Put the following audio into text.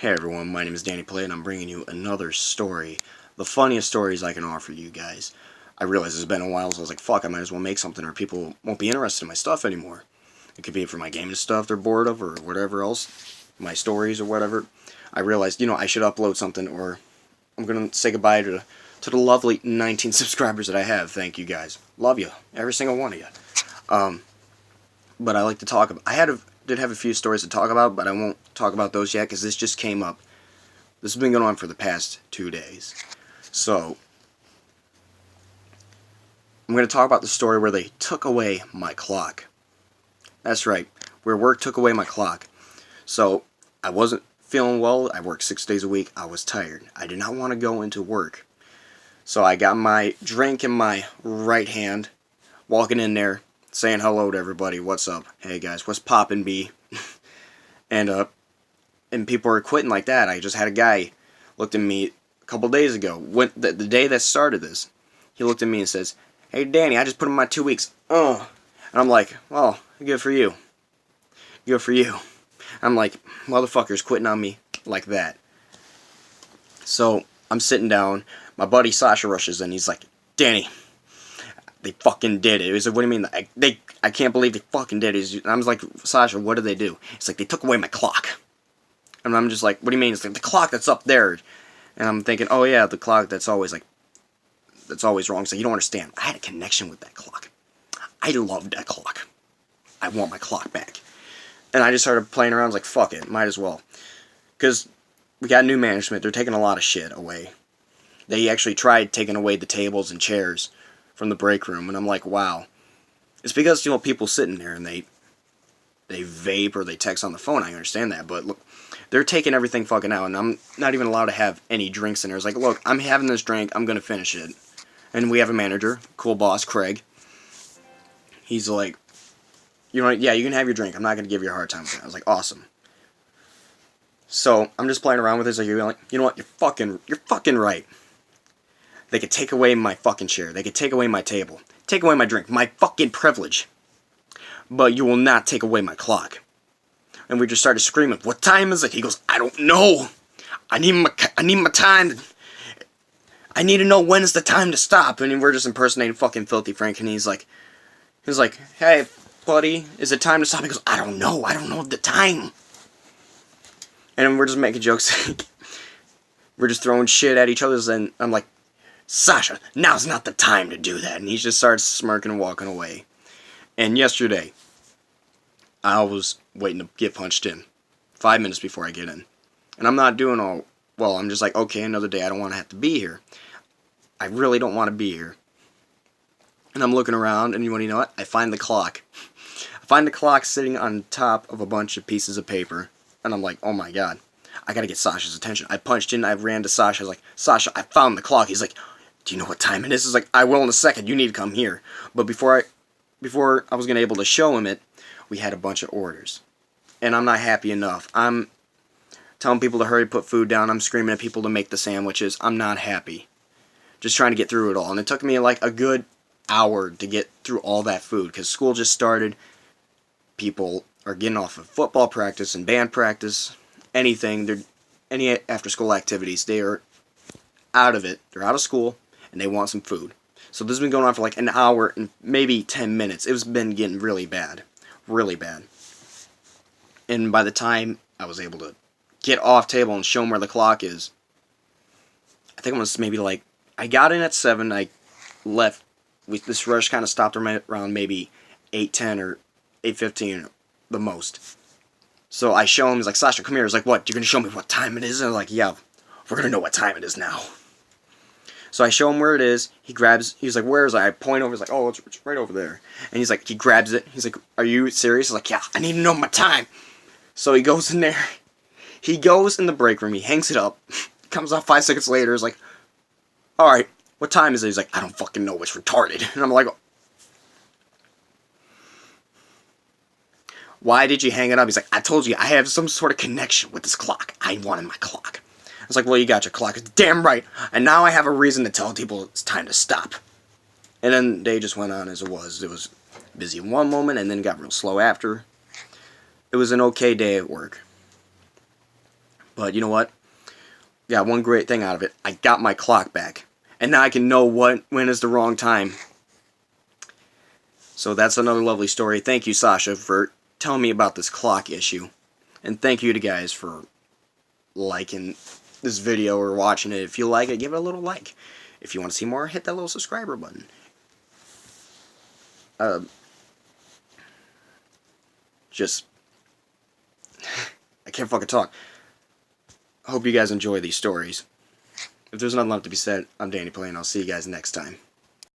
Hey everyone, my name is Dannypleighet and I'm bringing you another story. The funniest stories I can offer you guys. I realize it's been a while, so I was like, fuck, I might as well make something or people won't be interested in my stuff anymore. It could be for my gaming stuff they're bored of or whatever else, my stories or whatever. I realized, I should upload something or I'm going to say goodbye to the lovely 19 subscribers that I have. Thank you guys. Love you. Every single one of you. But I like to talk about, did have a few stories to talk about, but I won't talk about those yet because this just came up. This has been going on for the past 2 days. So, I'm going to talk about the story where they took away my clock. That's right, where work took away my clock. So, I wasn't feeling well. I worked 6 days a week. I was tired. I did not want to go into work. So I got my drink in my right hand, walking in there, saying hello to everybody. What's up? Hey guys, what's poppin', B? and people are quitting like that. I just had a guy looked at me a couple days ago, the day that started this. He looked at me and says, "Hey Danny, I just put in my 2 weeks." And I'm like, "Well, good for you. Good for you." I'm like, motherfuckers quitting on me like that. So I'm sitting down. My buddy Sasha rushes in. He's like, "Danny, they fucking did it." He was like, "What do you mean? I can't believe they fucking did it." And I was like, "Sasha, what did they do?" It's like, "They took away my clock." And I'm just like, "What do you mean?" It's like, "The clock that's up there." And I'm thinking, "Oh yeah, the clock that's always wrong." So you don't understand. I had a connection with that clock. I loved that clock. I want my clock back. And I just started playing around. I was like, fuck it, might as well. Because we got new management. They're taking a lot of shit away. They actually tried taking away the tables and chairs from the break room. And I'm like, wow. It's because, people sitting there and they vape or they text on the phone. I understand that. But look, they're taking everything fucking out. And I'm not even allowed to have any drinks in there. It's like, look, I'm having this drink. I'm going to finish it. And we have a manager, cool boss, Craig. He's like, yeah, you can have your drink. I'm not going to give you a hard time with it. I was like, awesome. So, I'm just playing around with this. Like, you know what? You're fucking right. They could take away my fucking chair. They could take away my table. Take away my drink. My fucking privilege. But you will not take away my clock. And we just started screaming, "What time is it?" He goes, "I don't know. I need my time. I need to know when is the time to stop." And we're just impersonating fucking Filthy Frank. And he's like, "Hey, buddy, is it time to stop?" He goes, I don't know the time." And we're just making jokes. We're just throwing shit at each other. And I'm like, "Sasha, now's not the time to do that." And he just starts smirking and walking away. And yesterday, I was waiting to get punched in 5 minutes before I get in. And I'm not doing all well. I'm just like, okay, another day. I don't want to have to be here. I really don't want to be here. And I'm looking around, and you know what? I find the clock. I find the clock sitting on top of a bunch of pieces of paper. And I'm like, oh my god. I gotta get Sasha's attention. I punched in, I ran to Sasha. I was like, "Sasha, I found the clock." He's like, "Do you know what time it is?" He's like, "I will in a second. You need to come here." But before I was gonna able to show him it, we had a bunch of orders. And I'm not happy enough. I'm telling people to hurry, put food down. I'm screaming at people to make the sandwiches. I'm not happy. Just trying to get through it all. And it took me like a good hour to get through all that food. Because school just started. People are getting off of football practice and band practice. Anything. Any after-school activities. They are out of it. They're out of school. And they want some food. So this has been going on for like an hour and maybe 10 minutes. It's been getting really bad. Really bad. And by the time I was able to get off table and show them where the clock is, I think it was maybe like, I got in at 7, I left. This rush kind of stopped around maybe 8:10 or 8:15 the most. So I show him, he's like, "Sasha, come here." He's like, "What? You're going to show me what time it is?" And I'm like, "Yeah, we're going to know what time it is now." So I show him where it is. He's like, "Where is it?" I point over. He's like, "Oh, it's right over there." And he's like, he grabs it. He's like, "Are you serious?" He's like, "Yeah, I need to know my time." So he goes in there. He goes in the break room. He hangs it up. Comes out 5 seconds later. He's like, "Alright, what time is it?" He's like, "I don't fucking know. It's retarded." And I'm like, "Why did you hang it up?" He's like, "I told you, I have some sort of connection with this clock. I wanted my clock." I was like, "Well, you got your clock." It's damn right. And now I have a reason to tell people it's time to stop. And then the day just went on as it was. It was busy in one moment and then got real slow after. It was an okay day at work. But you know what? Got one great thing out of it. I got my clock back. And now I can know when is the wrong time. So that's another lovely story. Thank you, Sasha, for telling me about this clock issue. And thank you to guys for liking this video or watching it. If you like it, give it a little like. If you want to see more, hit that little subscriber button. I can't fucking talk. I hope you guys enjoy these stories. If there's nothing left to be said, I'm Dannypleighet, and I'll see you guys next time.